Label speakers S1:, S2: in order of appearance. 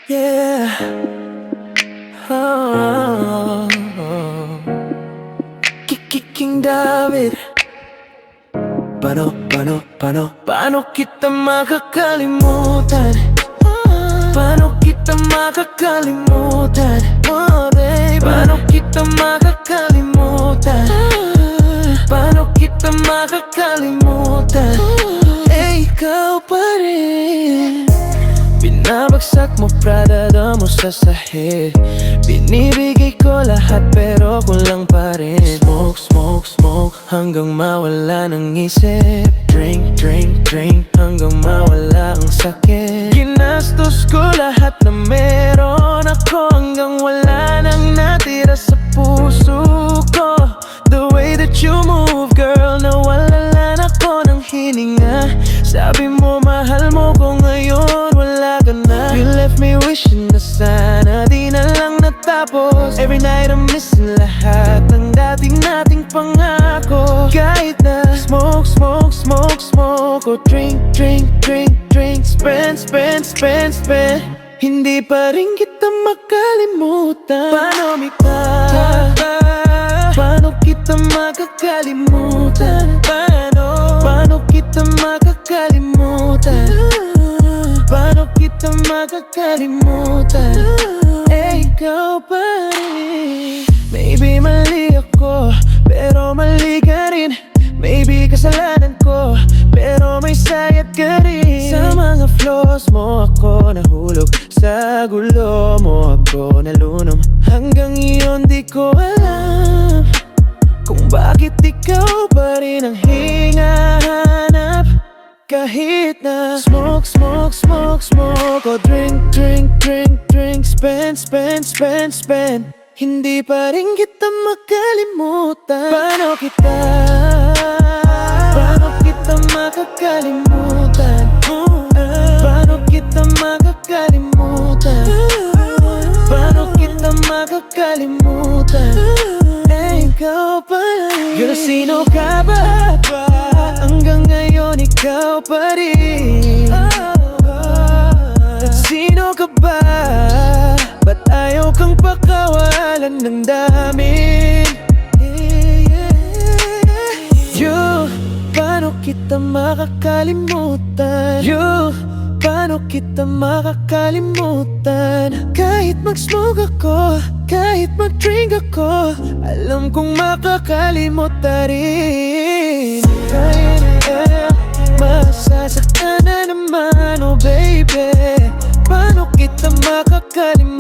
S1: Yeah. Oh, King David. Paano kita makakalimutan? Paano kita makakalimutan? Oh baby, paano kita makakalimutan? Paano kita makakalimutan? Eh, ikaw pa rin. Binabagsak mo, Prada mo sa sahig. Binibigay ko lahat pero kulang pa rin. Smoke, smoke, smoke hanggang mawala ng isip. Drink, drink, drink hanggang mawala ang sakit. Ginastos ko lahat na meron ako hanggang wala nang natira sa puso ko. The way that you move, girl, nawalan ako ng hininga. Sabi mo mahal mo ko ngayon, wala ka na. You left me wishing na sana di na lang natapos. Every night I'm missing lahat ng dating nating pangako. Kahit na smoke, smoke, smoke, smoke o drink, drink, drink, drink. Spend, spend, spend, spend. Hindi pa rin kita makalimutan. Paano kita makakalimutan? Paano kita makakalimutan? Paano kita makakalimutan? Eh, ikaw pa rin. Maybe mali ako, pero mali ka rin. Maybe kasalanan ko, pero may sayad ka rin. Sa mga flaws mo ako nahulog, sa gulo mo ako nalunong. Hanggang iyon di ko alam kung bakit ikaw pa rin ang hinahanap. Kahit na smoke, smoke, smoke, smoke o drink, drink, drink, drink. Spend, spend, spend, spend. Hindi pa rin kita makalimutan. Paano kita makakalimutan? Paano kita makakalimutan? Paano kita makakalimutan? Eh, ikaw pa rin. Girl, sino ka ba? Hanggang ngayon ikaw pa rin. Sino ka ba? Ba't ayaw kang pakawalan ng damin? You, paano kita makakalimutan? You, paano kita makakalimutan? Kahit mag-smoke ako, kahit mag-drink ako, alam kong makakalimot na rin. Masasaktan na naman, oh baby. Paano kita makakalimutan?